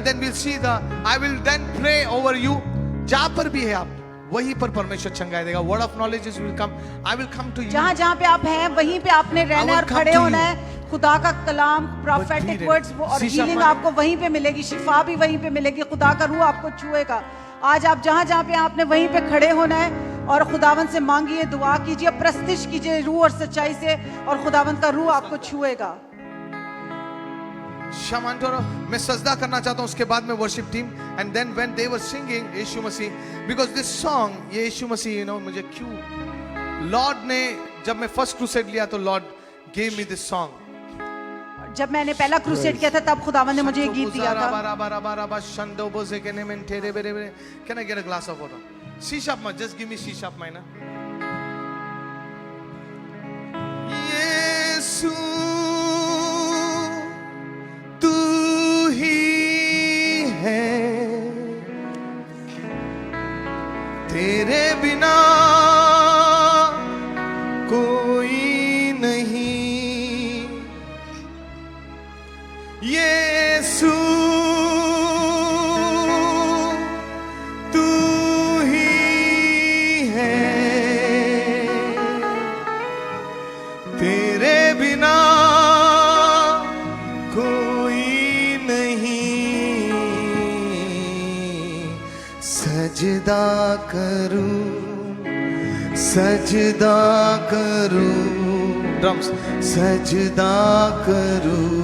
Then we'll see I will then pray over you. जहाँ पर भी है आप, वहीं पर परमेश्वर चंगाई देगा. Word of knowledge will come. I will come to you. जहाँ पे आप हैं वहीं पे आपने रहना और खड़े होना है. खुदा का कलाम, prophetic words और healing आपको वहीं पे मिलेगी, शिफा भी वहीं पे मिलेगी, खुदा का रूह आपको छुएगा. आज आप जहाँ पे आपने वहीं पे खड़े होना है और खुदावन से मांगिए, दुआ कीजिए, प्रस्तिश कीजिए रूह और सच्चाई से, और खुदावन का रूह आपको छुएगा. मैं सजदा करना चाहता हूँ उसके बाद में worship team. And then when they were singing यीशु मसीह, बिकॉज दिस सॉन्ग, ये यीशु मसीह मुझे क्यों लॉर्ड ने, जब मैं फर्स्ट क्रूसेड लिया तो Lord gave me this song. जब मैंने पहला क्रूसेड किया था तब खुदावन ने मुझे ये गीत दिया था. Can I get a glass of water? C sharp, just give me C sharp minor. यीशु तू ही है, तेरे बिना कोई नहीं. यीशु तू ही है, तेरे बिना कोई नहीं. सजदा करूं, सजदा करूं, ड्रम्स, सजदा करूं,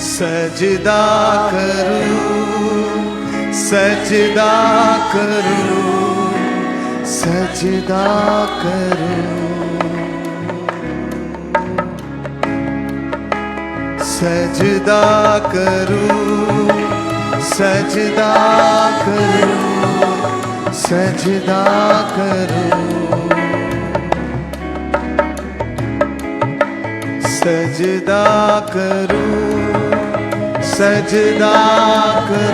सजदा करूं, सजदा करूं, सजदा करूं, सजदा करूं, सजदा करूं, सजदा करूं, सजदा करूं, सजदा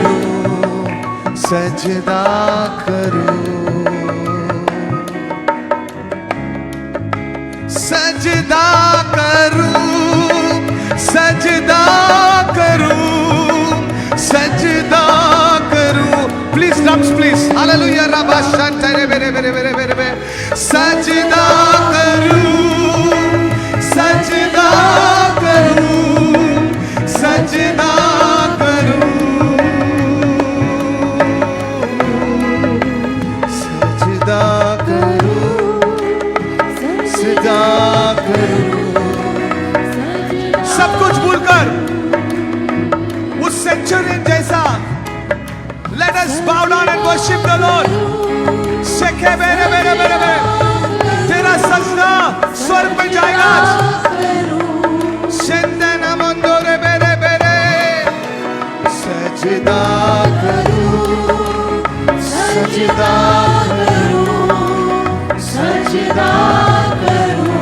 करूं, सजदा करूं, सजदा करूं, सजदा करूं, सजदा करूं. Please drums please. हालेलुया. रबा शंतरे बेरे बेरे बेरे बेरे बेरे. सजदा करूं, सजदा करूं, सजदा करूं, सजदा करूं, सजदा करूं. सब कुछ भूलकर उस सेंचुरियन जैसा let us bow down and worship the Lord. शेखे बेरे बेरे बेरे बेरे. तेरा सजदा स्वर्ग में जाएगा. शिंदना मंदोरे बेरे बेरे. सजदा करूं, सजदा करूं, सजदा करूं.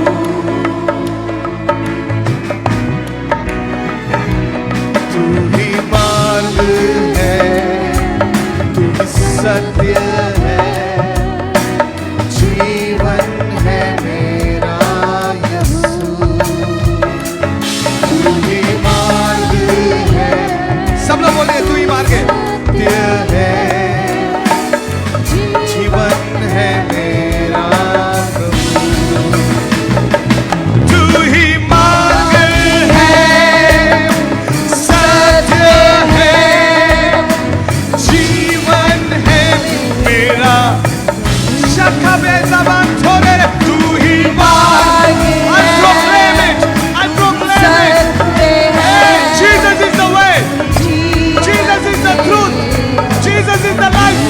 तू ही मार्ग है, तू ही सत्य है, जीवन है मेरा यीशु. तू ही मार्ग है. सब लोग बोले तू ही मार्ग है. सत्य है, जीवन है मेरा प्रभु. तू ही मार्ग है, सत्य है, जीवन है मेरा. शखा बेज़बान छोड़े. तू ही मार्ग है. I proclaim it. I proclaim it. Hey, Jesus is the way. Jesus is the truth. Jesus is the life.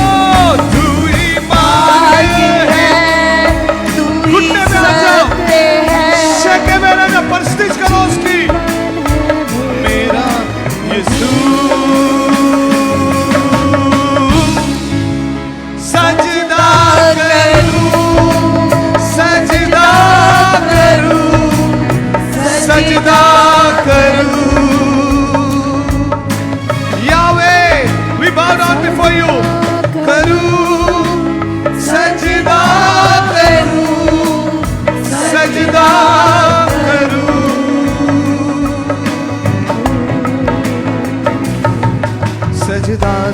Oh, तू ही मार्ग है. घुटने पे लग जाओ. शेके में रहना, परस्तिश करो उसकी. मेरा यीशु. सजदा करूं, सजदा करूं, सजदा करूं. Yahweh, we bow down before you. करूं, सजदा करूं, सजदा करूं.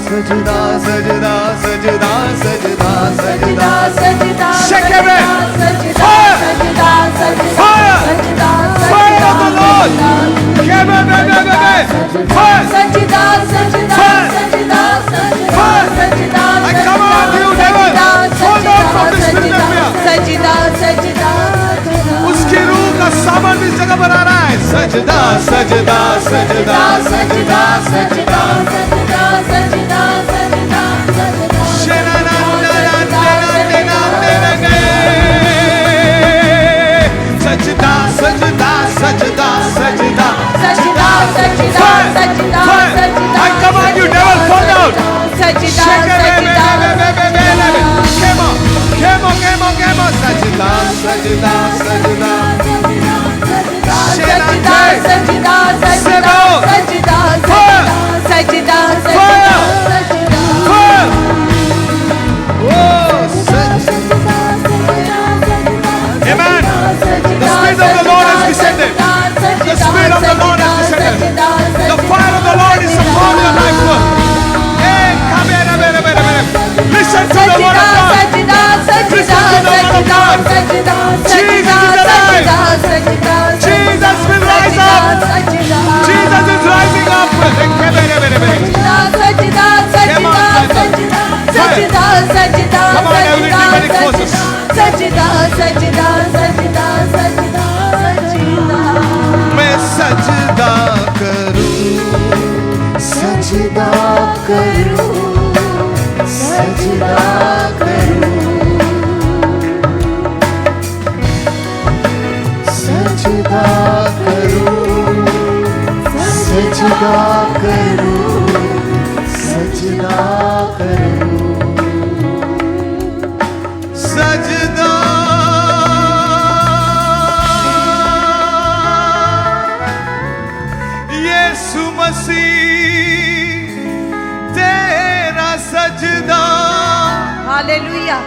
सजदा सजदा सजदा सजदा सजदा सजदा Shake it, man. सजदा Fire. सजदा सजदा Fire. सजदा Fire of the Lord. Come on, Fire. सजदा सजदा Fire. सजदा सजदा Fire. सजदा I command you, devil. Hold on from this Philadelphia. सजदा सजदा उसकी रूह का सामान इस जगह पर आ रहा है सजदा सजदा सजदा सजदा सजदा सजदा सजदा सजदा सजदा सजदा सजदा सजदा सजदा सजदा सजदा सजदा I command you, devil, fall down. सजदा सजदा सजदा सजदा सजदा सजदा सजदा सजदा सजदा सजदा Amen. The Spirit of the Lord has descended. The Spirit of the Lord has descended. The fire of the Lord is upon your life. Hey, come here. Listen to the word of God. Listen to the word of God. Jesus is alive. Jesus will rise up. Jesus is rising up. Come on, everything very close. सजदा सजदा सजदा सजदा सजदा मैं सजदा करूं सजदा करूं सजदा करूं सजदा करूं सजदा करूं सजदा करूं सजदा यीशु मसीह तेरा सजदा हालेलुया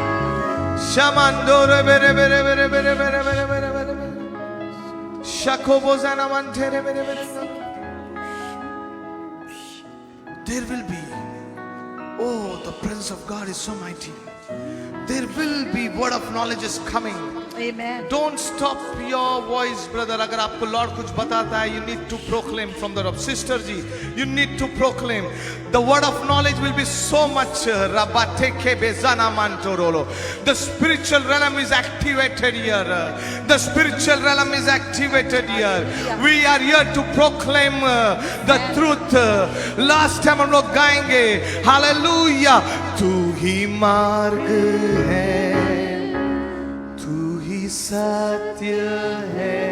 शमंदोर बेरे बेरे बेरे बेरे बेरे बेरे बेरे बेरे शकोबोजाना मंटेरे बेरे बेरे There will be, oh, the presence of God is so mighty. There will be word of knowledge is coming. Amen. Don't stop your voice, brother. अगर आपको Lord कुछ बताता है, you need to proclaim from the Lord. Sister ji, you need to proclaim. The word of knowledge will be so much. The spiritual realm is activated here. The spiritual realm is activated here. We are here to proclaim the truth. Last time हम लोग गाएंगे, Hallelujah. तू ही मार्ग है, तू ही सत्य है,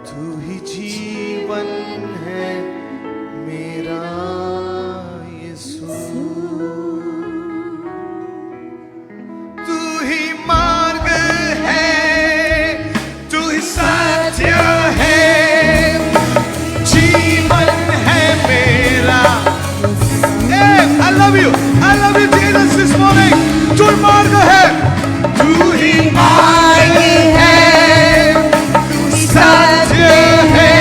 तू ही जीवन है मेरा यीशु। तू ही मार्ग है, तू ही सत्य है, जीवन है मेरा। I love you Jesus this morning. तू मार्ग है, तू ही मार्ग है, सत्य है,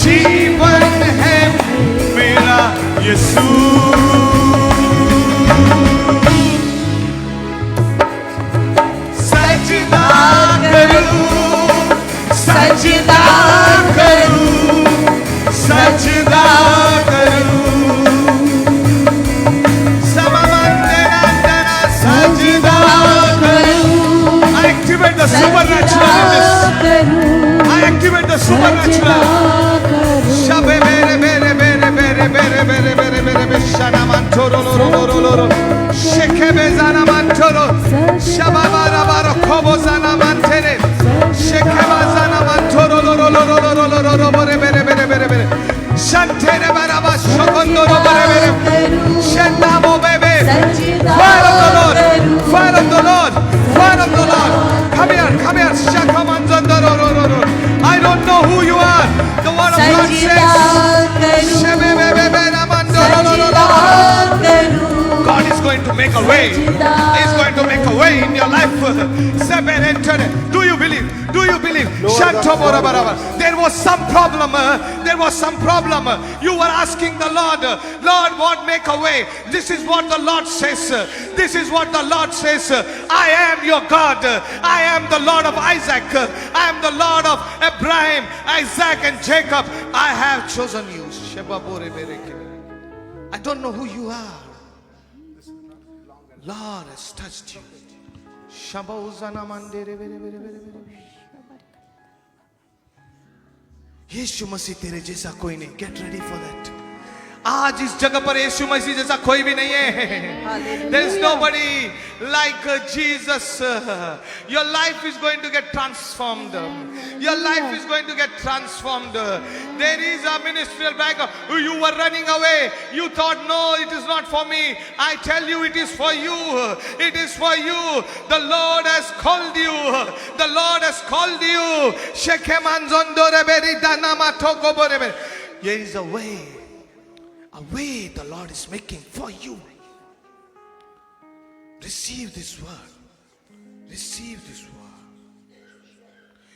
जीवन है मेरा यीशु। सजदा करूं, सजदा करूं, सजदा करूं। The supernatural in this. I activate the supernatural. Shabe bere bere bere bere bere bere bere bere bere shana mantoro lo lo lo lo lo. Sheke bezana mantoro. Shababa rabaro kobo zana mantere. Sheke bazana mantoro lo lo lo lo lo lo lo lo bere bere bere bere bere. Shantere baraba shokondo lo bere bere. Shenda mo bebe. Fire of the Lord. Fire of the Lord. Fire of the Lord. Come here, Shakamanzandaro. I don't know who you are. The word of God says, God is going to make a way. He is going to make a way in your life. Do you believe? Do you believe? There was some problem. There was some problem. You were asking the Lord, Lord, what make a way? This is what the Lord says. This is what the Lord says. I am your God. I am the Lord of Isaac. I am the Lord of Abraham, Isaac, and Jacob. I have chosen you. I don't know who you are. Lord has touched you. यीशु मसीह तेरे जैसा कोई नहीं. Get ready for that. आज इस जगह पर यीशु मसीह जैसा कोई भी नहीं है. There is nobody like Jesus. Your life is going to get transformed. Your life is going to get transformed. There is a ministerial background. You were running away. You thought, no, it is not for me. I tell you, it is for you. It is for you. The Lord has called you. The Lord has called you. There is a way. A way the Lord is making for you. Receive this word. Receive this word.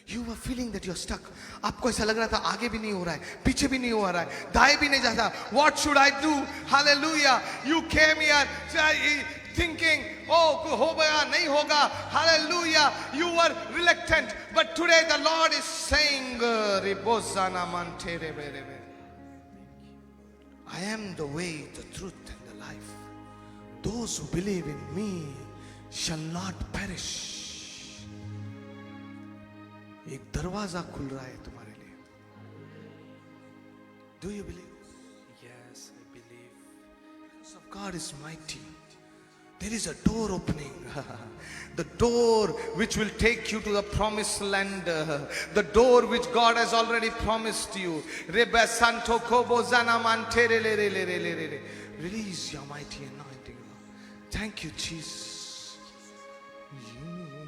You were feeling that you're stuck. आपको ऐसा लग रहा था आगे भी नहीं हो रहा है, पीछे भी नहीं हो रहा है, दाएं भी नहीं जाता. What should I do? Hallelujah. You came here thinking, oh, हो गया, नहीं होगा. Hallelujah. You were reluctant. But today the Lord is saying, I am the way, the truth, and the life. Those who believe in me shall not perish. एक दरवाजा खुल रहा है तुम्हारे लिए. Do you believe? Yes, I believe. The presence of God is mighty. There is a door opening. The door which will take you to the promised land. The door which God has already promised you. Release your mighty anointing. Thank you, Jesus.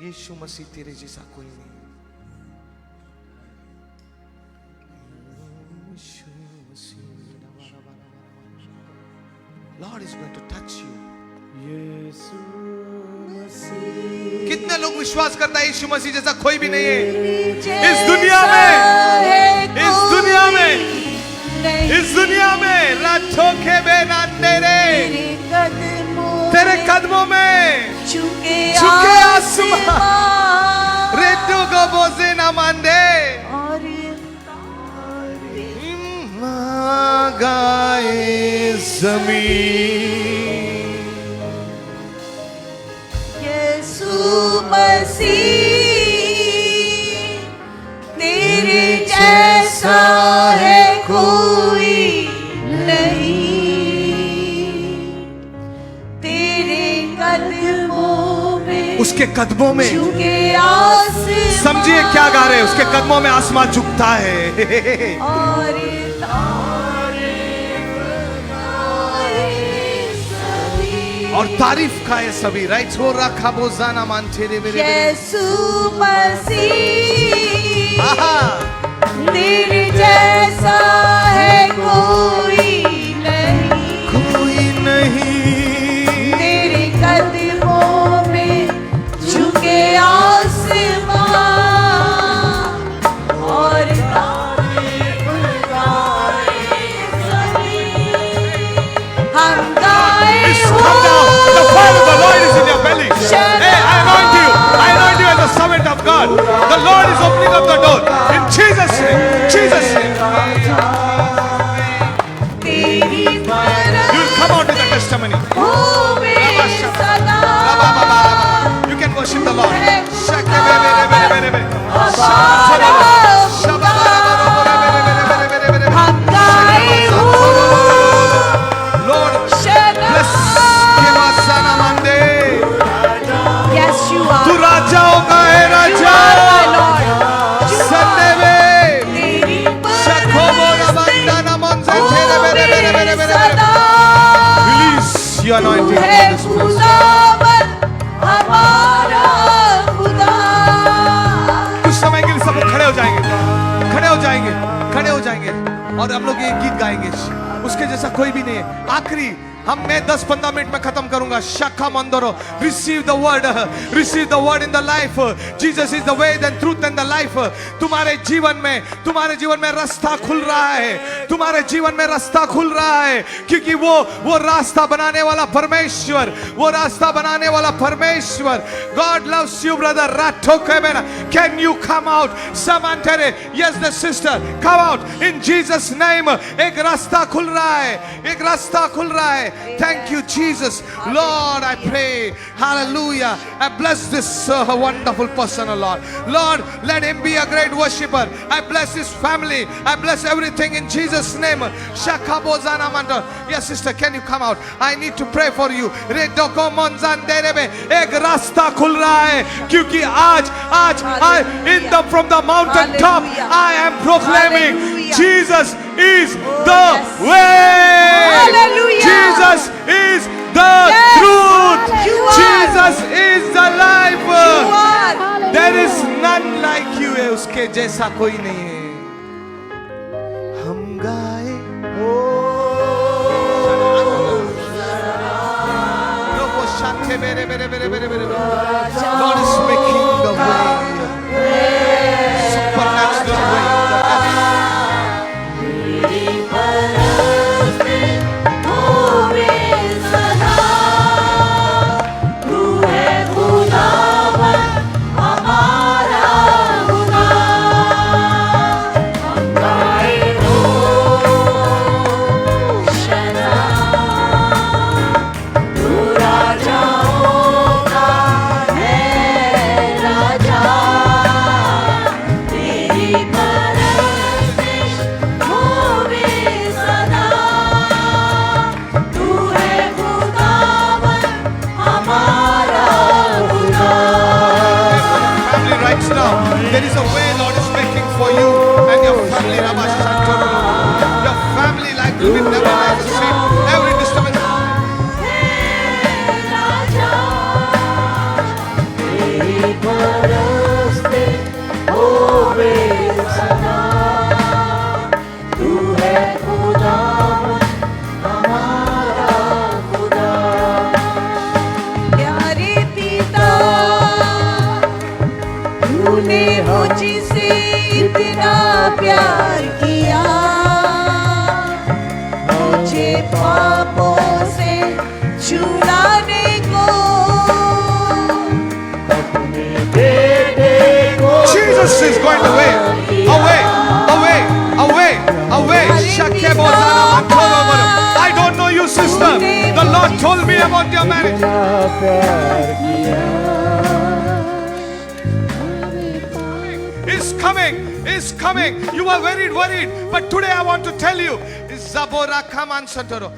यीशु मसीह तेरे जैसा कोई नहीं. Lord is going to touch you. कितने लोग विश्वास करता है यीशु मसीह जैसा कोई भी नहीं है इस दुनिया में. इस दुनिया में, इस दुनिया में. रातों के बेना तेरे कदमों में झुके आसमां. रेतों को बोझे न मांदे गाए जमीन. मसीह तेरे जैसा है कोई नहीं. तेरे कदमों में, उसके कदमों में झुके आसमां. समझिए क्या गा रहे हैं. उसके कदमों में आसमान झुकता है. और तारे बनाए सभी. और तारीफ खाए सभी. राइट हो रखा बोझाना मान तेरे मेरे. यीशु मसीह तेरे जैसा है कोई नहीं. कोई नहीं. तेरे कदमों में झुके आसमां और तारीफ गाए सभी. हम गाए The fire of the Lord is in your belly. Hey, I anoint you. I anoint you as the servant of God. The Lord is opening up the door. In Jesus' name. Jesus' name. You will come out with a testimony. You can worship the Lord. Lord, bless Yes, you are. तू राजाओं का है राजा. सन्ने में शखोबो रबंदा नमन से तेरे मेरे मेरे मेरे मेरे. Release your anointing upon this place. हमारा खुदा. कुछ समय के लिए सब लोग खड़े हो जाएंगे. खड़े हो जाएंगे. खड़े हो जाएंगे. और हम लोग ये गीत गाएंगे. उसके जैसा कोई भी नहीं है. आखिरी मैं 10-15 मिनट में खत्म करूंगा. Shaka mandoro. Receive the word. Receive the word in the life. Jesus is the way, the truth and the life. तुम्हारे जीवन में रास्ता खुल रहा है. तुम्हारे जीवन में रास्ता खुल रहा है क्योंकि वो रास्ता बनाने वाला परमेश्वर, वो रास्ता बनाने वाला परमेश्वर. God loves you, brother. Can you come out? Samantha, yes, the sister, come out in Jesus name. एक रास्ता खुल रहा है, एक रास्ता खुल रहा है. Thank you, Jesus. Lord, I pray, hallelujah, I bless this wonderful person, oh Lord. Lord, let him be a great worshipper. I bless his family. I bless everything in Jesus name. Shakabozana manda. Yes, sister, can you come out? I need to pray for you. Redoko monzan derebe. एक रास्ता खुल रहा है क्योंकि आज from the mountain top I am proclaiming Jesus is the way. Hallelujah. Jesus is the truth. Jesus is the life. There is none like you. उसके जैसा कोई नहीं है. हम गाए Lord is making the way, supernatural way. There is a way Lord is making for you and your family. Your family life will be never like the same. Every disturbance. तूने मुझसे इतना प्यार किया, मुझे पापों से छुड़ाने को अपने बेटे को. Jesus is going away, away, away, away, away. I don't know you, sister. The Lord told me about your marriage. Is coming. You are very worried, but today I want to tell you, Zabora Kaman Santoro.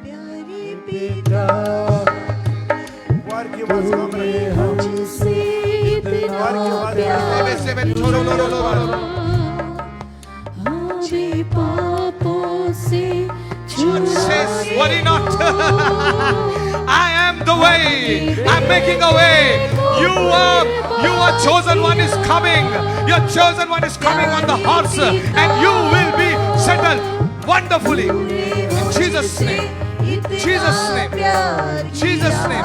प्यारे पिता, मुझसे इतना प्यार, मुझे पापों से God says, worry not. I am the way. I'm making a way. You are chosen one is coming. Your chosen one is coming on the horse, and you will be settled wonderfully. In Jesus' name. Jesus' name. Jesus' name.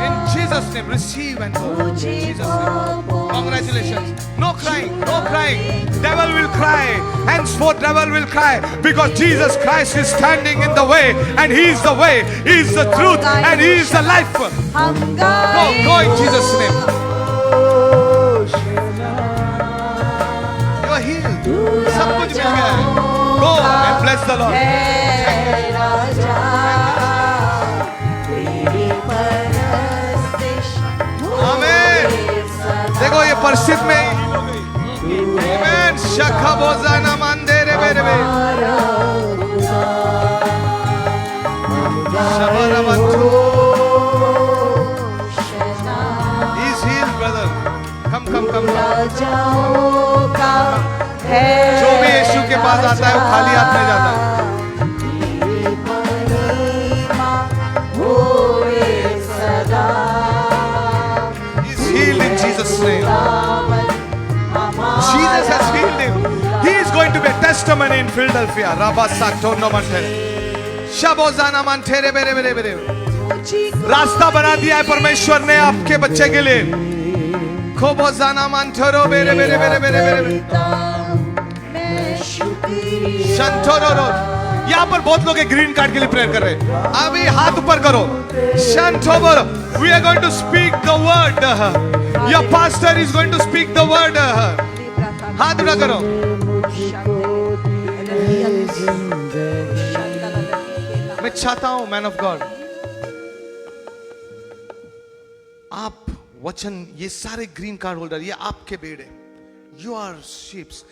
In Jesus' name. Receive and go. In Jesus' name. Congratulations. No crying. No crying. Devil will cry. Henceforth devil will cry. Because Jesus Christ is standing in the way. And He is the way. He is the truth. And He is the life. Go in Jesus' name. You are healed. सब कुछ मिल गया है. Go and bless the Lord. देखो ये परिस्थिति में आमेन. शखा बोजाना मंदिरे मेरे में शबरबंतो. He's healed, brother. Come. जो भी यीशु के पास आता है वो खाली हाथ नहीं जाता है. He's healed in testimony in Philadelphia. Rabasaktono mantere. Shabozana mantere bere bere bere. रास्ता बना दिया है परमेश्वर ने आपके बच्चे के लिए. खोबोजाना मंथरो बेरे बेरे बेरे बेरे बेरे. शंतोरो. यहाँ पर बहुत लोग ग्रीन कार्ड के लिए प्रेयर कर रहे हैं. अभी हाथ ऊपर करो. शंतोरो. We are going to speak the word. Your pastor is going to speak the word. हाथ उठा करो. मैं चाहता हूं मैन ऑफ गॉड, आप वचन, ये सारे ग्रीन कार्ड होल्डर, ये आपके बेड़े, you are sheeps.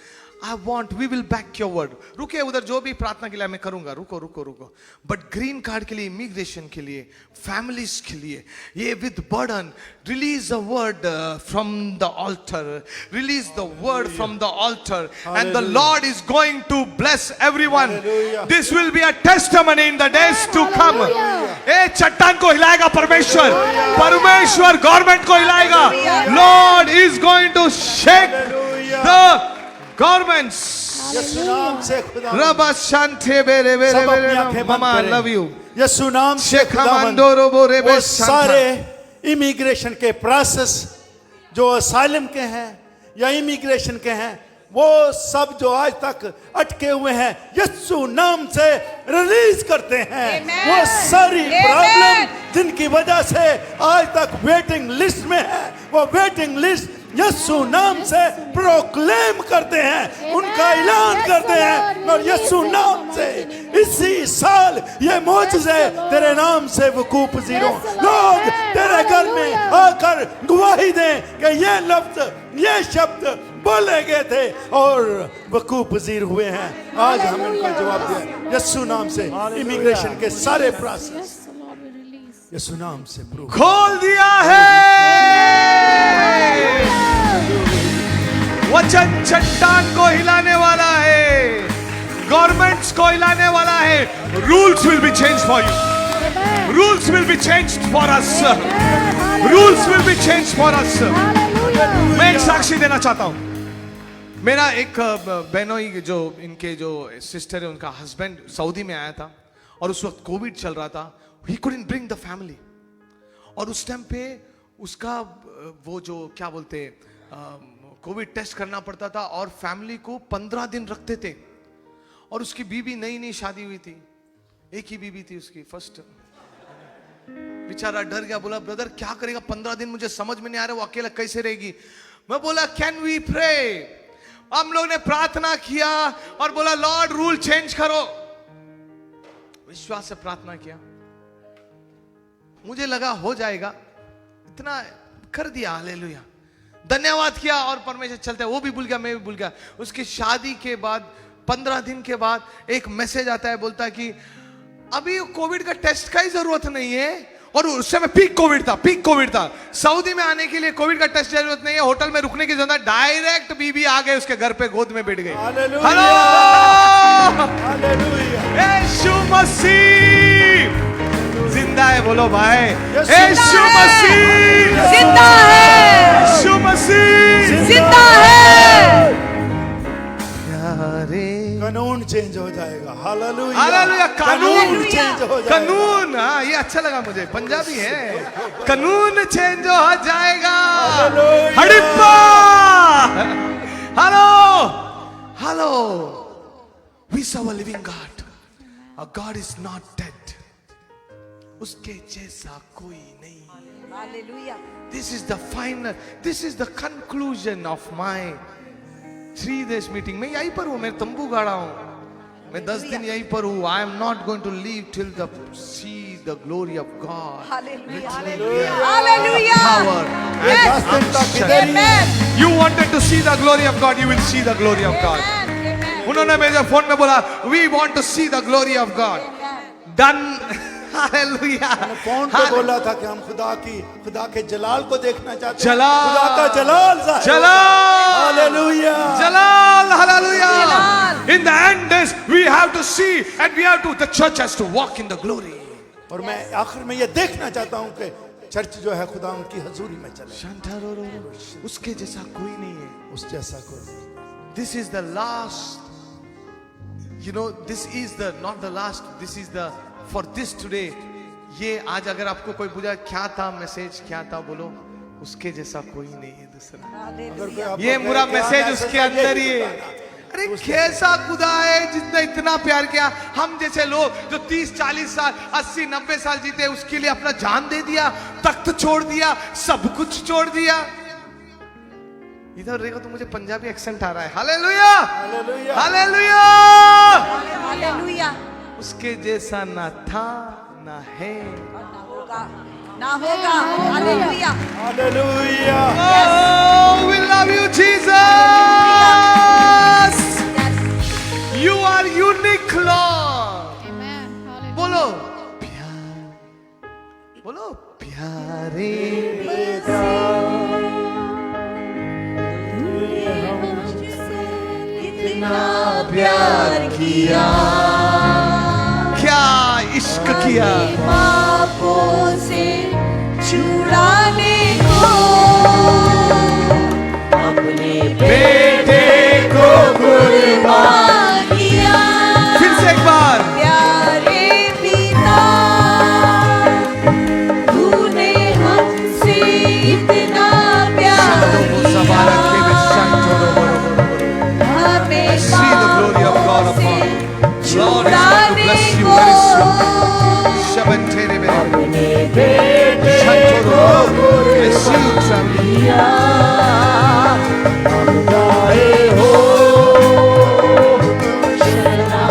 I want, we will back your word. रुके उधर, जो भी प्रार्थना के लिए मैं करूंगा, रुको रुको रुको. बट ग्रीन कार्ड के लिए, इमिग्रेशन के लिए, फैमिलीज के लिए, ये with burden, release the word from the altar, release the word from the altar, and the Lord is going to bless everyone. This will be a testimony in the days to come. ए चट्टान को हिलाएगा परमेश्वर, परमेश्वर government को हिलाएगा. Lord is going to shake the governments. Yeshu नाम से खुदा रबा शांति बेरे बेरे सब अपनी बेरे. आंखें बंद ममा करें. Love you. यीशु नाम से शेखा खुदावंद, मंदोरो बोरे वो बे सारे इमिग्रेशन के प्रोसेस जो असाइलम के हैं या इमिग्रेशन के हैं, वो सब जो आज तक अटके हुए हैं, यीशु नाम से रिलीज करते हैं. Amen. वो सारी Amen. प्रॉब्लम जिनकी वजह से आज तक वेटिंग लिस्ट में है, वो वेटिंग लिस्ट यीशु नाम से प्रोक्लेम करते हैं, उनका ऐलान करते हैं. और यीशु नाम से इसी साल ये मौजज़े तेरे नाम से वकूफ पज़ीर हों. लोग तेरे घर में आकर गवाही दें कि ये लफ्ज, ये शब्द बोले गए थे और वकूफ पज़ीर हुए हैं. आज हम इनको जवाब दिया यीशु नाम से. इमिग्रेशन के सारे प्रोसेस यीशु नाम से प्रूव खोल दिया है. वचन चट्टान को हिलाने वाला है, गवर्नमेंट्स को हिलाने वाला है. Rules will be change for you. Rules will be change for us. Rules will be change for us. मैं एक साक्षी देना चाहता हूं. मेरा एक बहनोई, जो इनके जो सिस्टर है, उनका हस्बैंड सऊदी में आया था और उस वक्त कोविड चल रहा था. He couldn't bring the family. और उस टाइम पे उसका वो जो क्या बोलते कोविड टेस्ट करना पड़ता था और फैमिली को 15 दिन रखते थे. और उसकी बीबी नई नई शादी हुई थी, एक ही बीबी थी उसकी फर्स्ट. बेचारा डर गया, बोला ब्रदर क्या करेगा 15 दिन, मुझे समझ में नहीं आ रहा वो अकेला कैसे रहेगी. मैं बोला कैन वी प्रे. हम लोग ने प्रार्थना किया और बोला लॉर्ड रूल चेंज करो. विश्वास से प्रार्थना किया, मुझे लगा हो जाएगा, इतना कर दिया. हालेलुया, धन्यवाद किया और परमेश्वर चलते. वो भी भूल गया, मैं भी भूल गया. उसकी शादी के बाद 15 दिन के बाद एक मैसेज आता है, बोलता है कि अभी कोविड का टेस्ट का ही जरूरत नहीं है. और उस समय पीक कोविड था, पीक कोविड था. सऊदी में आने के लिए कोविड का टेस्ट जरूरत नहीं है, होटल में रुकने की जरूरत. डायरेक्ट बीबी आ गए उसके घर पे, गोद में बैठ गई. Hallelujah. Hello, hallelujah. Yeshu Masih जिंदा है. बोलो भाई, यीशु यीशु मसीह जिंदा है, यीशु मसीह जिंदा है. यारे कानून चेंज हो जाएगा. हालेलुया. हालेलुया. कानून चेंज हो जाएगा. कानून, हाँ ये अच्छा लगा मुझे, पंजाबी है. कानून चेंज हो जाएगा. Hallelujah. Harappa. Hello hello, we serve a living God. A God is not dead. उसके जैसा कोई नहीं. Hallelujah. This is the final, this is the conclusion of my 3 days meeting. मैं यहीं पर हूँ, मैं तंबू गाड़ा हूँ, मैं 10 दिन यहीं पर हूँ. I am not going to leave till the see the glory of God. Hallelujah. Hallelujah. Power. ये 10 दिन तक इधर ही है. You wanted to see the glory of God, you will see the glory of God. उन्होंने मेरे phone में बोला, we want to see the glory of God. Done. Hallelujah. Phone पे बोला था कि हम खुदा के जलाल को देखना चाहते हैं. जलाल. खुदा का जलाल ज़ाहिर. जलाल. Hallelujah. Jalal, hallelujah. Jalal. In the end days, we have to see and we have to, the church has to walk in the glory. और मैं आखिर में ये देखना चाहता हूँ कि चर्च जो है खुदा उनकी हजूरी में चले. उसके जैसा कोई नहीं है. उस जैसा कोई. This is the last You know, this is the not the last. This is the for this today. ये आज अगर आपको कोई पूछा क्या था मैसेज, क्या था, बोलो उसके जैसा कोई नहीं है दूसरा। ये पूरा मैसेज उसके अंदर ही है। अरे कैसा खुदा है जिसने इतना प्यार किया। हम जैसे लोग जो 30 40 साल 80 90 साल जीते, उसके लिए अपना जान दे दिया, तख्त छोड़ दिया, सब कुछ छोड़ दिया। इधर देखो तो मुझे पंजाबी एक्सेंट आ रहा है। Hallelujah hallelujah hallelujah. उसके जैसा ना था ना है ना होगा। Hallelujah. Hallelujah. Oh, we love you, Jesus. You are unique, Lord. बोलो प्यार, बोलो प्यारे इतना प्यार किया, क्या इश्क किया। पापों से छुड़ाने को अपने बेटे को कुर्बान किया। फिर से एक बार प्यारे पिता, तूने हमसे इतना प्यार किया, हमें see the glory of God upon you. Lord is going to छुड़ाने bless you को very soon. Shabantere mere अपने बेटे को bless you traveling. किया। हम गाए हो शना,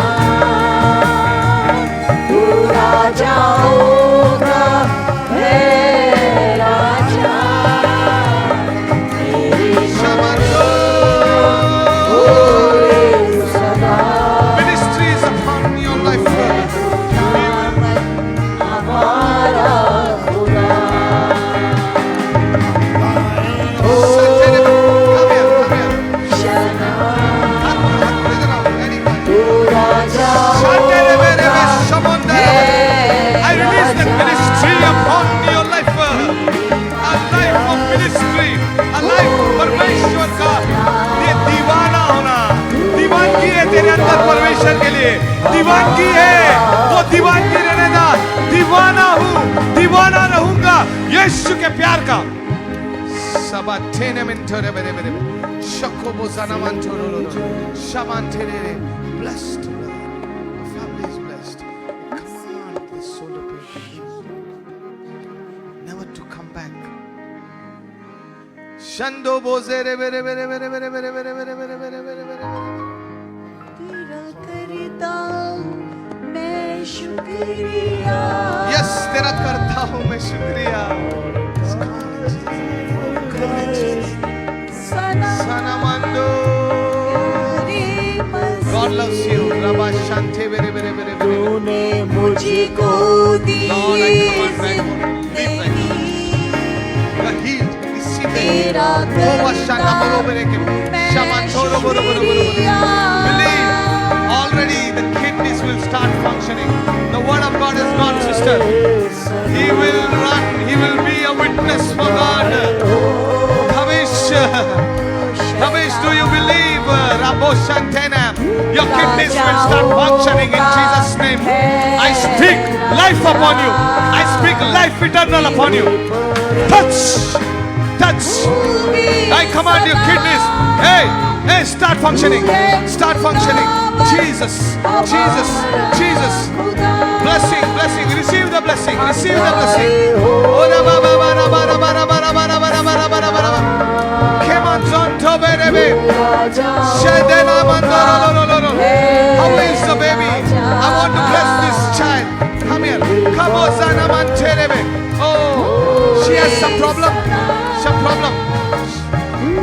तू राजाओं का है राजा, तेरी Shabanto. सदा Ministry is upon your life, Lord. हमारा खुदा। Santere mere. Come here, come here. शना, हाथ इधर आओ, anyway. तू राजा Santere mere me shamondere. I release the ministry upon your life. A life of ministry, a life परमेश्वर का। ये दीवाना होना, दीवानगी है तेरे अंदर परमेश्वर के लिए। दीवानगी है, वो दीवानगी रहने दा। दीवाना हूँ, दीवाना रहूंगा यीशु के प्यार का। Sabatene mentore bere bere. Shakobo zanamantoro lo. Shamantere. Blessed, Lord. The family is blessed. Command the soul of patience never to come back. Shando bozere bere bere bere bere bere bere bere bere bere bere bere. तेरा करता मैं शुक्रिया। Yes, तेरा करता हूँ मैं शुक्रिया। सना Sanamando. प्यारे मसीह, God loves you. Rabba shante bere bere bere bere. तूने मुझको दी Lord, I command back. Leave back. You are healed. Receive it. तेरा Over shanda boro bere ke. Shaman choro boro boro boro boro. Believe. Already the kidneys will start functioning. The word of God is gone, sister. He will run. He will be a witness for God. Hamish, do you believe? Rabo Shantena. Your kidneys will start functioning in Jesus' name. I speak life upon you. I speak life eternal upon you. Touch. Touch. I command your kidneys. Hey, hey, start functioning. Start functioning. Jesus, Jesus, Jesus. Blessing, blessing. Receive the blessing. Receive the blessing. Ora ba ba ba ra ba ra ba ra ba ra ba ra ba ra ba ra ba ra ba ra ba. Come on, Zonto berebe. Shedena mandoro lo lo lo lo. How is the baby? I want to bless this child. Come here. Come on, Zana manterebe. Oh, she has some problem. Some problem.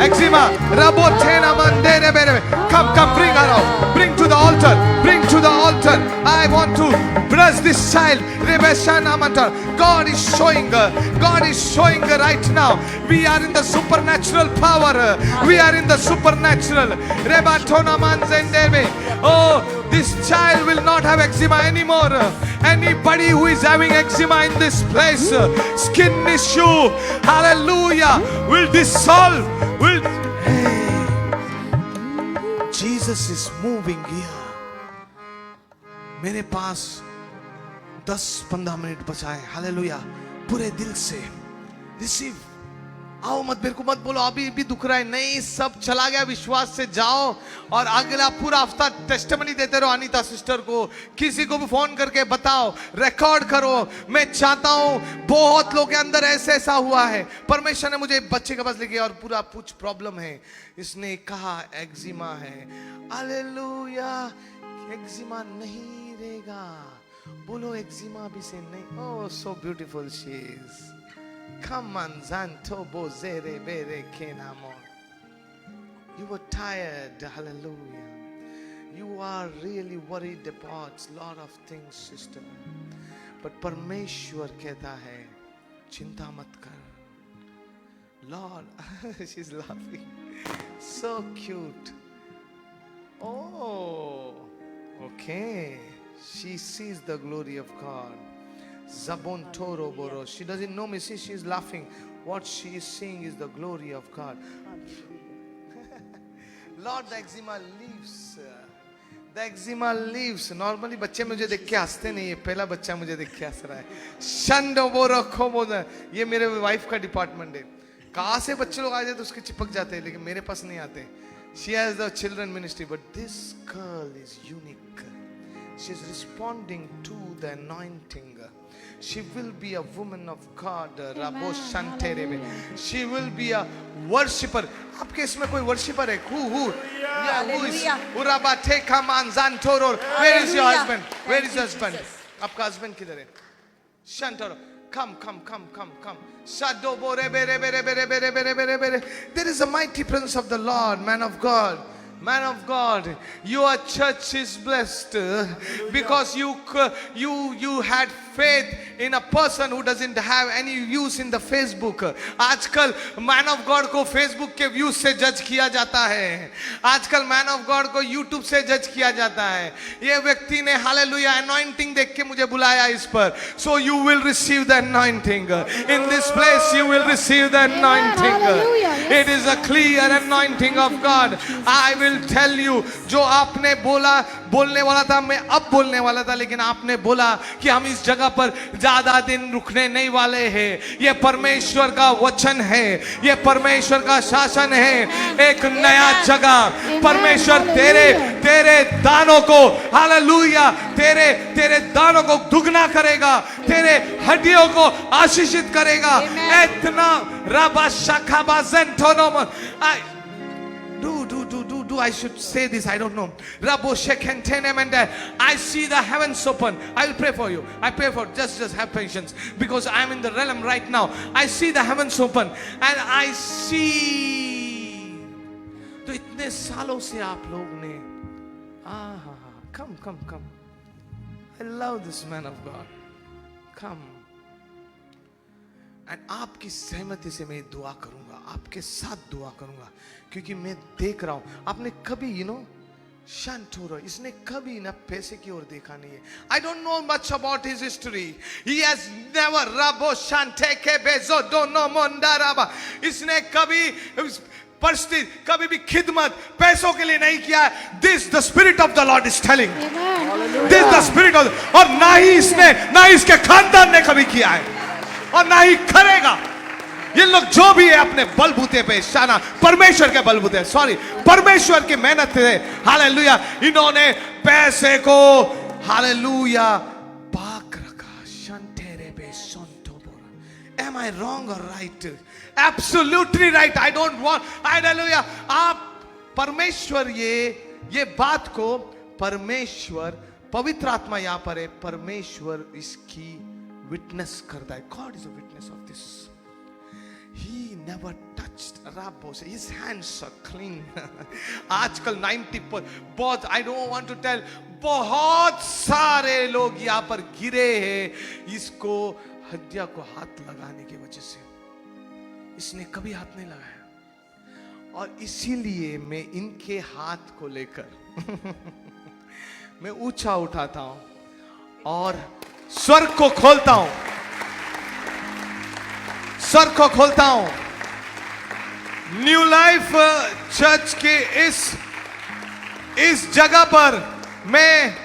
Eczema. Rabotena mandere berebe. Come, come, bring her out. Bring to the altar. Bring to the altar. I want to bless this child. Rebeshana mantar. God is showing her. God is showing her right now. We are in the supernatural power. We are in the supernatural. Rebatona manzendebe. Oh, this child will not have eczema anymore. Anybody who is having eczema in this place, skin issue, hallelujah, will dissolve. Will Jesus is moving here. मेरे पास 10-15 minute बचा है, hallelujah, पूरे दिल से receive. आओ मत, मेरे को मत बोलो अभी भी दुख रहा है, नहीं, सब चला गया, विश्वास से जाओ और अगला पूरा हफ्ता टेस्टिमनी देते रहो। अनीता सिस्टर को, किसी को भी फोन करके बताओ, रिकॉर्ड करो। मैं चाहता हूं, बहुत लोग के अंदर ऐसा हुआ है। परमेश्वर ने मुझे एक बच्चे के पास लेके और पूरा कुछ प्रॉब्लम है, इसने कहा एक्जिमा है, हालेलुया, एक्जिमा नहीं रहेगा, बोलो एक्जिमा भी से नहीं। Oh so beautiful she is. Come on, Zanto Bozere Bere Kenamo. You were tired, hallelujah. You are really worried about a lot of things, sister. But Parmeshwar कहता है, चिंता मत कर. Lord, she's laughing. So cute. Oh, okay. She sees the glory of God. Zabon Toro Boro. She doesn't know me. See, she's laughing. What she is seeing is the glory of God. Lord, the eczema leaves. The eczema leaves. Normally बच्चे मुझे देख के हंसते नहीं है, पहला बच्चा मुझे देख के हंस रहा है. शंडो बोरो खोमोदा. ये मेरे वाइफ का डिपार्टमेंट है. कहाँ से बच्चे लोग आ जाते तो उसके चिपक जाते हैं, लेकिन मेरे पास नहीं आते. She has the children ministry, but this girl is unique. She is responding to the anointing. She will be a woman of God. Rabo Shanterebe. She will be a worshipper. आपके इसमें कोई worshipper है? Who? Yeah, who is? Uraba Teka Manzan Toror. Where is your husband? Where is your husband? आपका husband किधर है? Shantoro. Come. Shado bore bere. There is a mighty presence of the Lord, man of God. Man of God, your church is blessed because you had faith in a person who doesn't have any views in the Facebook. आजकल man of God को Facebook के views से जज किया जाता है. आजकल man of God को YouTube से जज किया जाता है. ये व्यक्ति ने हालेलुया anointing देख के मुझे बुलाया इस पर. So you will receive the anointing. In this place you will receive the anointing. It is a clear anointing of God. I will tell you, जो आपने बोलने वाला था, मैं अब बोलने वाला था, लेकिन आपने बोला कि हम इस जगह पर ज्यादा दिन रुकने नहीं वाले हैं. ये परमेश्वर का वचन है, ये परमेश्वर का शासन है. एक नया जगह परमेश्वर तेरे दानों को, हालेलुया, तेरे दानों को दुगना करेगा, तेरे हड्डियों को आशीषित करेगा. इतना रबा शाखा बाजेंटोनोम. Do I should say this? I don't know. Rabo Shekentenem, and I see the heavens open. I will pray for you. I pray for just have patience, because I am in the realm right now. I see the heavens open and I see. तो इतने सालों से आप लोग ने come. I love this man of God. Come. And आपकी सहमति से मैं दुआ करूंगा, आपके साथ दुआ करूंगा, क्योंकि मैं देख रहा हूं आपने कभी शांतोरो, इसने कभी ना पैसे की ओर देखा नहीं है. I don't know much about his history. He has never rabo shante ke bezo dono mondaraba. इसने कभी परिस्थिति, कभी भी खिदमत पैसों के लिए नहीं किया. This the spirit of the Lord is telling. This the spirit of, और ना ही इसके खानदान ने कभी किया है और ना ही करेगा. ये लोग जो भी है अपने बलबूते पे शाना, परमेश्वर के बलबूते, परमेश्वर की मेहनत से, हालेलुया, इन्होंने पैसे को हालेलुया पाक रखा. शंतेरे बे संतो बोला. Am I wrong or right? Absolutely right. I don't want, hallelujah. आप परमेश्वर ये बात को परमेश्वर, पवित्र आत्मा यहाँ पर है, परमेश्वर इसकी विटनेस करता है. God is a witness of this. He never touched Rabos. His hands are clean. आजकल 90% बहुत, I don't want to tell, बहुत सारे लोग यहाँ पर गिरे हैं इसको हड्डियां को हाथ लगाने की वजह से. इसने कभी हाथ नहीं लगाया और इसीलिए मैं इनके हाथ को लेकर मैं ऊंचा उठाता हूं और स्वर्ग को खोलता हूं. स्वर्ग को खोलता हूं. न्यू लाइफ चर्च के इस जगह पर मैं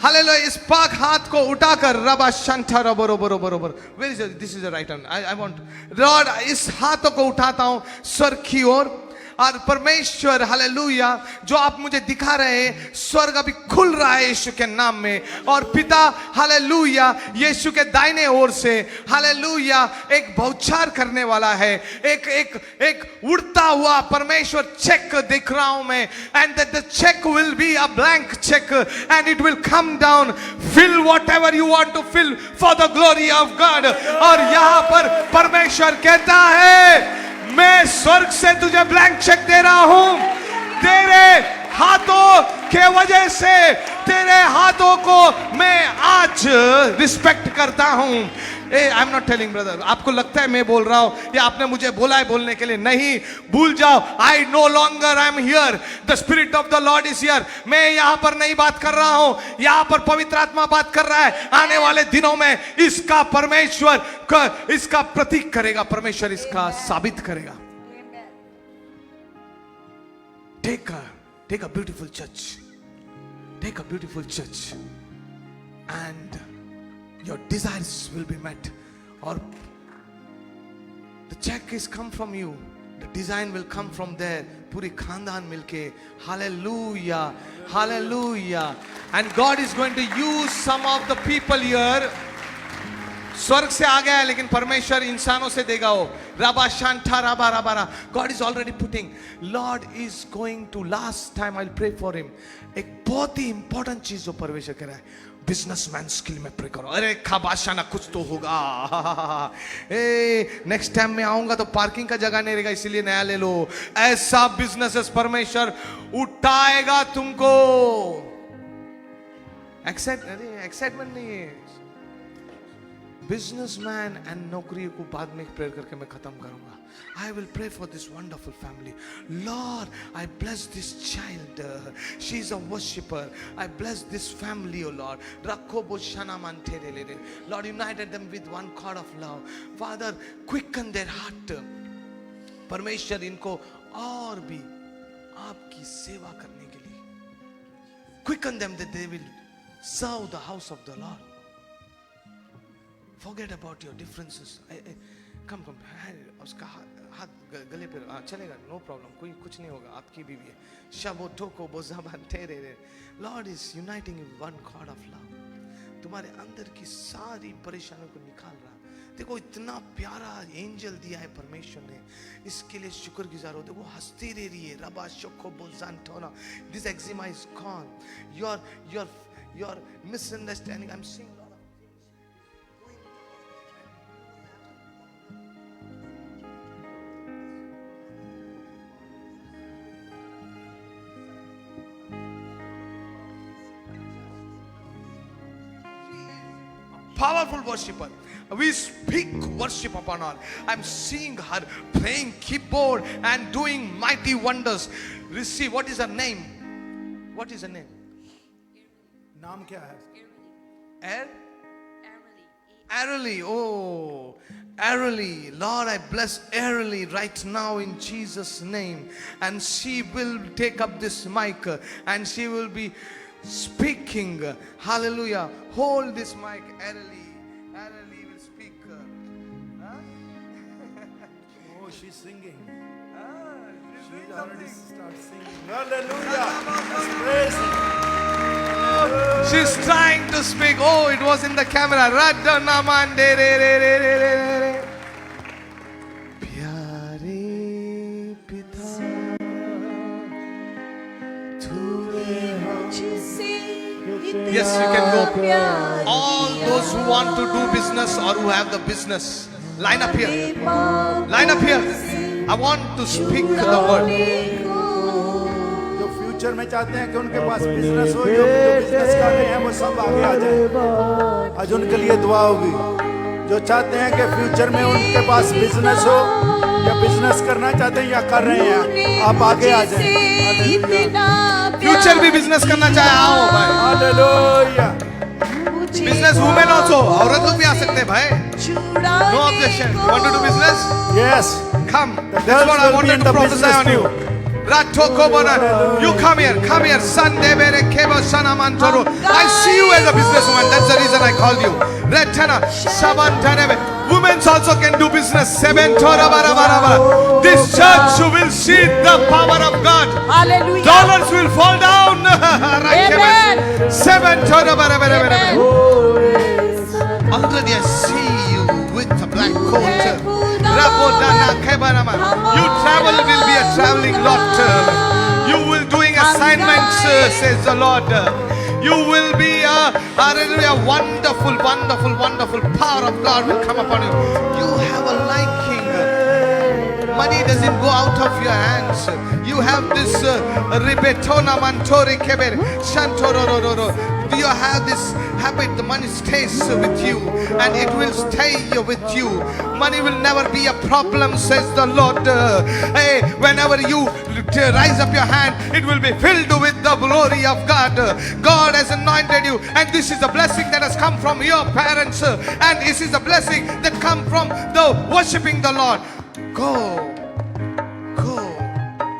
हालेलुया, इस पाक हाथ को उठाकर रबा शंठा रबो रबो रबो रबो, where is this is the right hand, I want Lord, इस हाथों को उठाता हूं स्वर्ग की ओर, और परमेश्वर हालेलुया जो आप मुझे दिखा रहे हैं, स्वर्ग अभी खुल रहा है यीशु के नाम में, और पिता हालेलुया यीशु के दाहिने ओर से हालेलुया एक बौछार करने वाला है, एक एक एक उड़ता हुआ परमेश्वर चेक देख रहा हूं मैं, and that the check will be a blank check and it will come down, fill whatever you want to fill for the glory of God. और यहां पर परमेश्वर कहता है मैं स्वर्ग से तुझे ब्लैंक चेक दे रहा हूं, तेरे हाथों के वजह से तेरे हाथों को मैं आज रिस्पेक्ट करता हूं। आई एम नॉट टेलिंग ब्रदर, आपको लगता है मैं बोल रहा हूं या आपने मुझे बोला है बोलने के लिए, नहीं, भूल जाओ। I know longer I am here, the spirit of the Lord is here. मैं यहां पर नहीं बात कर रहा हूं, यहां पर पवित्र आत्मा बात कर रहा है। आने वाले दिनों में इसका परमेश्वर इसका प्रतीक करेगा, परमेश्वर इसका साबित करेगा। Take a beautiful church, take a beautiful church, and your desires will be met. Or the check is come from you, the design will come from there. पूरी खानदान मिलके hallelujah, hallelujah, and God is going to use some of the people here. स्वर्ग से आ गया है लेकिन परमेश्वर इंसानों से देगा वो, रबा शांठा रबा रबा रा। God is already putting, Lord is going to, last time I pray for him, एक बहुत ही इंपॉर्टेंट चीज जो परमेश्वर कह रहा है, बिजनेसमैन स्किल में प्रे करो। अरे खाबाशाना कुछ तो होगा, नेक्स्ट टाइम मैं आऊंगा तो पार्किंग का जगह नहीं रहेगा इसलिए नया ले लो। ऐसा बिजनेस परमेश्वर उठाएगा तुमको। एक्साइटमेंट नहीं है, बिजनेसमैन एंड नौकरी को बाद में प्रेयर करके मैं खत्म करूंगा। I will pray for this wonderful family. Lord, I bless this child. She is a worshipper. I bless this family, oh Lord. Rakobo shana manterele. Lord, united them with one cord of love. Father, quicken their heart. परमेश्वर इनको और भी आपकी सेवा करने के लिए, quicken them that they will serve the house of the Lord. Forget about your differences. Come, उसका हाथ गले पे चलेगा, no problem, कोई कुछ नहीं होगा, आपकी बीवी है। शबो टोको बोजाबान तेरे रे, Lord is uniting in one cord of love. तुम्हारे अंदर की सारी परेशानियों को निकाल रहा। देखो इतना प्यारा एंजल दिया है परमेश्वर ने, इसके लिए शुक्रगुजार हो। देखो हंसती रह रही है, रबा शोको बोजान टोना, this eczema is gone. Your misunderstanding, I'm seeing powerful worshipper. We speak worship upon her. I'm seeing her playing keyboard and doing mighty wonders. Receive. What is her name? What is her name? नाम क्या है? Arely. Oh, Arely. Lord, I bless Arely right now in Jesus' name. And she will take up this mic and she will be speaking. Hallelujah. Hold this mic, Arely. Arely will speak. Oh, she's singing. She already started singing. Hallelujah. Let's praise Him. She's trying to speak. Oh, it was in the camera. Radha mande re re re re re re. Pyare Pita, yes, you can go. All those who want to do business or who have the business, line up here. Line up here. I want to speak the word. जो future में चाहते हैं कि उनके पास business हो, जो business कर रहे हैं वो सब आगे आ जाए। आज उनके लिए दुआ होगी। जो चाहते हैं कि फ्यूचर में उनके पास बिजनेस हो, या बिजनेस करना चाहते हैं या कर रहे हैं, आप आगे आ जाए। फ्यूचर भी बिजनेस करना चाहे, आओ भाई। हालेलुया। बिजनेस वुमेन ऑल्सो, औरत लोग भी आ सकते हैं भाई। No objection. Want to do business? Yes. Come. The That's what I girls will be wanted in to the prophesy business on you. too. You come here. Sunday bere kebo sanamantoro. I see you as a businesswoman. That's the reason I called you. Retana sabantanebe. Women also can do business. Seven tora bara bara bara. This church will see the power of God. Hallelujah. Dollars will fall down. Amen. Seven tora bara bara bara. Already I see you with a black coat. You travel will be a traveling lot. You will doing assignments, says the Lord. You will be a wonderful power of God will come upon you. You have a liking. Money doesn't go out of your hands. You have this ribetona mantori keber shantorororo. You have this habit, the money stays with you and it will stay with you. Money will never be a problem, says the Lord. Hey, whenever you rise up your hand, it will be filled with the glory of God. God has anointed you, and this is a blessing that has come from your parents, and this is a blessing that come from the worshiping the Lord. Go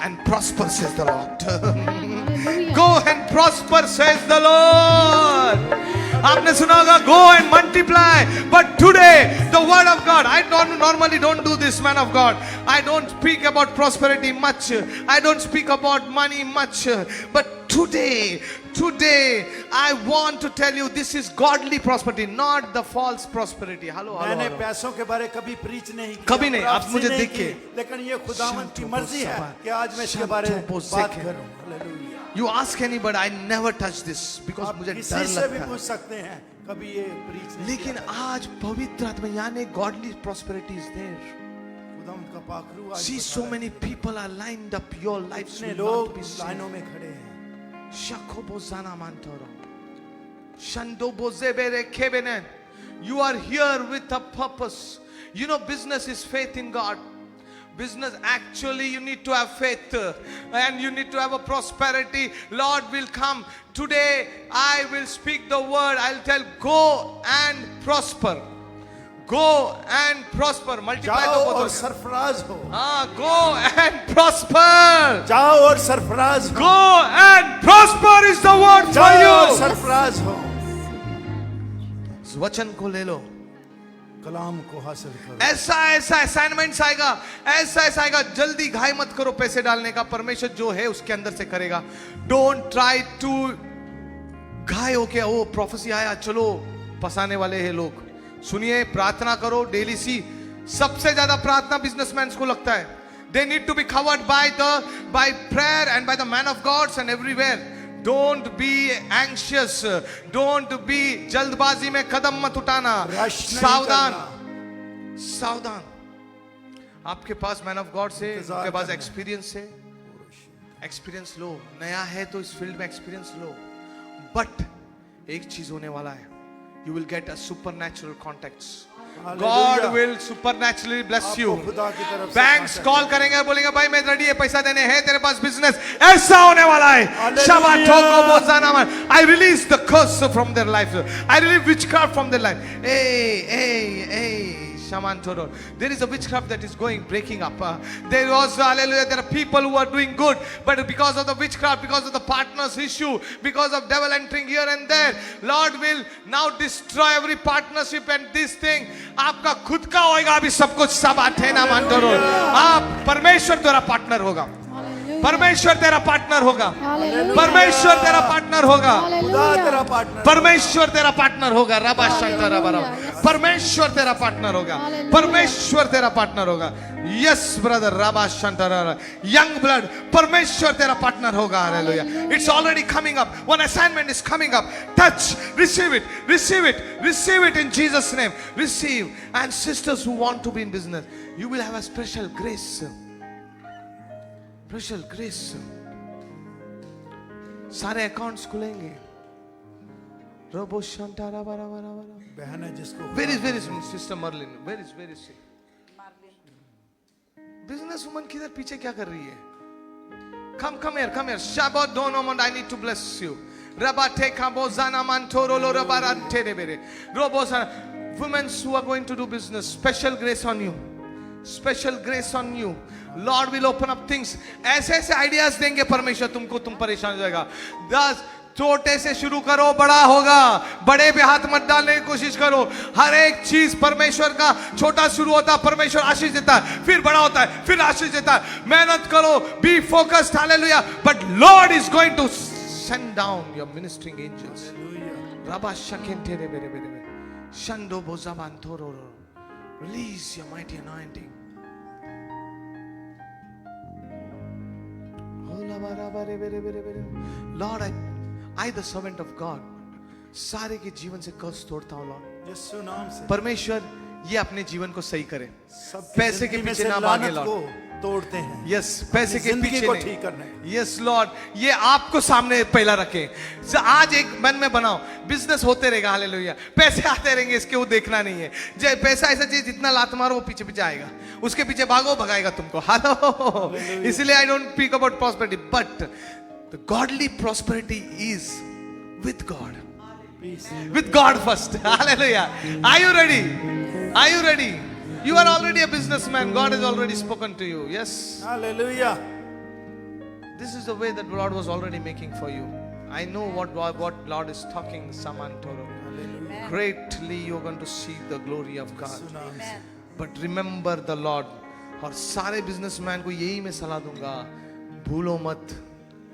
and prosper, says the Lord. Go and prosper, says the Lord. आपने सुना होगा go and multiply. But today the word of God, I normally don't do this, man of God. I don't speak about prosperity much. I don't speak about money much. But today I want to tell you this is godly prosperity, not the false prosperity. Hello. मैंने पैसों के बारे कभी preach नहीं किया, कभी नहीं, आप मुझे देखे, लेकिन ये खुदावंद की मर्जी है कि आज मैं इसके बारे में बात करूं. Hallelujah. You ask anybody, I never touch this because आप मुझे किसी डर से भी लगता पूछ है. सकते हैं, कभी ये प्रीच नहीं लेकिन किया. आज पवित्र आत्मा यानी godly prosperity is there. खुदावंद का पाखरू आज See, so many people are lined up. Your lives इतने will not लोग be लाइनों saved. में खड़े हैं. Shakobozana mantoro. Shandobozebere kebenen. You are here with a purpose. You know, business is faith in God. Business, actually you need to have faith and you need to have a prosperity. Lord will come. Today I will speak the word. I'll tell, go and prosper. Go and prosper. Multiply जाओ the और word. Sarfaraz हो. Go and prosper. जाओ और सरफराज हो. Go and prosper is the word for जाओ और you. Sarfaraz हो. इस वचन को ले लो. कलाम को हासिल करो. ऐसा असाइनमेंट आएगा, ऐसा आएगा. जल्दी घाई मत करो पैसे डालने का. परमेश्वर जो है उसके अंदर से करेगा. डोंट ट्राई टू घाय हो के ओ प्रोफेसी आया चलो फंसाने वाले हैं लोग. सुनिए, प्रार्थना करो डेली. सी सबसे ज्यादा प्रार्थना बिजनेसमैन को लगता है. They need to be covered by prayer and by the man of gods and everywhere. Don't be anxious. Don't be जल्दबाजी में कदम मत उठाना. सावधान. आपके पास मैन ऑफ गॉड से, आपके पास एक्सपीरियंस है. एक्सपीरियंस लो. नया है तो इस फील्ड में एक्सपीरियंस लो. बट एक चीज होने वाला है. You will get a supernatural contacts. God will supernaturally bless you. Banks call करेंगे और बोलेंगे भाई मैं रेडी है, पैसा देने हैं तेरे पास, बिजनेस ऐसा होने वाला है. I release the curse from their life. I release witchcraft from their life. Hey. There is a witchcraft that is breaking up. There was, hallelujah, there are people who are doing good, but because of the witchcraft, because of the partners issue, because of devil entering here and there, Lord will now destroy every partnership and this thing. आपका खुद का होगा अभी सब कुछ. सब आते ना मानते रहो. आप परमेश्वर तेरा पार्टनर होगा. परमेश्वर तेरा पार्टनर होगा. परमेश्वर तेरा पार्टनर होगा. परमेश्वर तेरा पार्टनर होगा. रबा शंकर रबा. परमेश्वर तेरा पार्टनर होगा. परमेश्वर तेरा पार्टनर होगा. Yes brother. रबा शंकर यंग ब्लड. परमेश्वर तेरा पार्टनर होगा. Hallelujah. It's already coming up. One assignment is coming up. Touch, receive it in Jesus name. Receive. And sisters who want to be in business, you will have a special grace. Special grace. सारे accounts खुलेंगे. रोबो शांतारा बारा बारा बारा. बहन है जिसको very sister Marlin very sick. Business woman किधर पीछे क्या कर रही है? Come here. Shabbat donomond, I need to bless you. Rabate kabozana mantoro lo rabarante debere. Robosana. Women who are going to do business, special grace on you. Special grace on you, Lord will open up things. ऐसे ऐसे ideas देंगे परमेश्वर तुमको, तुम परेशान हो जाएगा। 10 छोटे से शुरू करो, बड़ा होगा। बड़े पे हाथ मत डालने की कोशिश करो। हर एक चीज परमेश्वर का छोटा शुरू होता है, परमेश्वर आशीष देता है, फिर बड़ा होता है, फिर आशीष देता है। मेहनत करो, be focused, hallelujah. But Lord is going to send down your ministering angels. रबा शकेंटे रे बेरे बेरे शंडो बोजाबान थोरो, release your mighty anointing. Lord, I the servant of God, सारे के जीवन से कर्ज तोड़ता हूँ लॉर्ड। यीशु नाम से परमेश्वर ये अपने जीवन को सही करे, सबकी पैसे के जिंदगी में पीछे से ना भागे लानत लॉर्ड। को तोड़ते हैं। यस, पैसे के जिंदगी पीछे को नहीं। ठीक करना है। यस लॉर्ड, ये आपको सामने पहला रखें। आज एक मन में बनाओ, बिजनेस होते रहेगा, हालेलुया। पैसे आते रहेंगे, इसके वो देखना नहीं है। जय पैसा ऐसा चीज, जितना लात मारो वो पीछे पीछे आएगा, उसके पीछे भागो, भगाएगा तुमको। हेलो, इसलिए I don't speak about prosperity, but the godly prosperity is with God, with God first. Hallelujah. Are you ready? Are you ready? You are already a businessman. God has already spoken to you. Yes. Hallelujah. This is the way that Lord was already making for you. I know what Lord is talking. Samantoro. Greatly you're going to see the glory of God. But remember the Lord. और सारे businessman को यही मैं सलाह दूंगा, भूलो मत,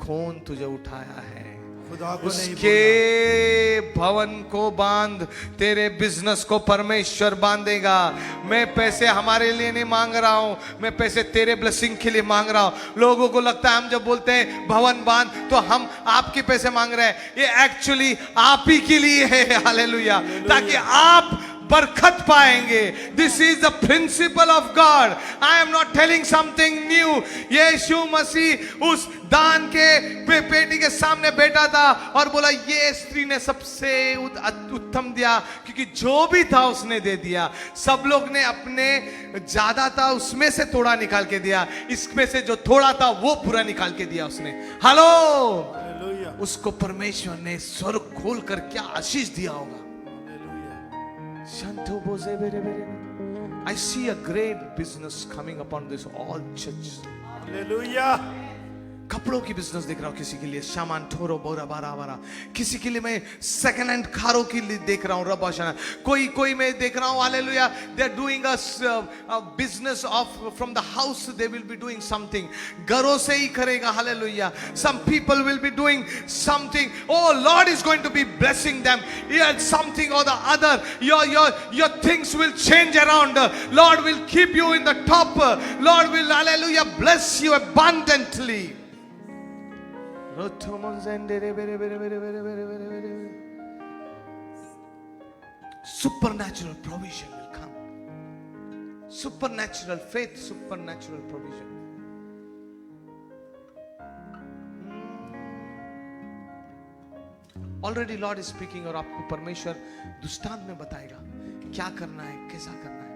कौन तुझे उठाया है। खुदा को नहीं उसके भवन को बांध, तेरे बिजनेस को परमेश्वर बांधेगा। मैं पैसे हमारे लिए नहीं मांग रहा हूं, मैं पैसे तेरे ब्लेसिंग के लिए मांग रहा हूं। लोगों को लगता है हम जब बोलते हैं भवन बांध तो हम आपके पैसे मांग रहे हैं, ये एक्चुअली आप ही के लिए है। हालेलुया, ताकि आप बरकत पाएंगे। This is the principle of God. I am not telling something new. Yeshu Masih उस दान के पेटी के सामने बैठा था और बोला, ये स्त्री ने सबसे उत्तम दिया, क्योंकि जो भी था उसने दे दिया। सब लोग ने अपने ज्यादा था उसमें से थोड़ा निकाल के दिया, इसमें से जो थोड़ा था वो पूरा निकाल के दिया उसने। Hello, hallelujah. उसको परमेश्वर ने स्वर्ग खोल कर क्या आशीष दिया होगा। I see a great business coming upon this all church. Hallelujah. कपड़ों की बिजनेस देख रहा हूं किसी के लिए, सामान ठोरो बोरा बारा बारा। किसी के लिए मैं सेकंड हैंड कारों के लिए देख रहा हूं, रबाशना। कोई मैं देख रहा हूं, hallelujah, they are doing a business of from the house, they will be doing something. घरों से ही करेगा, hallelujah. Some people will be doing something. O Lord is going to be blessing them, something or the other. Your things will change around. Lord will keep you in the top. Lord will, hallelujah, bless you abundantly. Supernatural provision will come. Supernatural faith, supernatural provision. Already Lord is speaking, और आपको परमेश्वर दृष्टांत में बताएगा क्या करना है, कैसा करना है।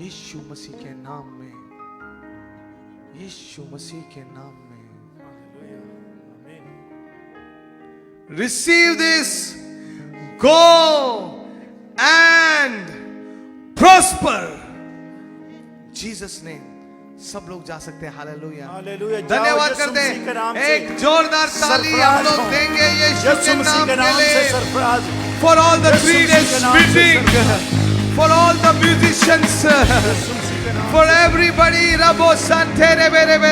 यीशु मसीह के नाम में, यीशु मसीह के नाम में। Receive this, go and prosper. Jesus name. सब लोग जा सकते हैं, हालेलुया। हालेलुया। धन्यवाद करते हैं। एक जोरदार ताली हम लोग देंगे यीशु के नाम के लिए। For all the 3 days meeting, for all the musicians, for everybody, Rabo Sante Rebe Rebe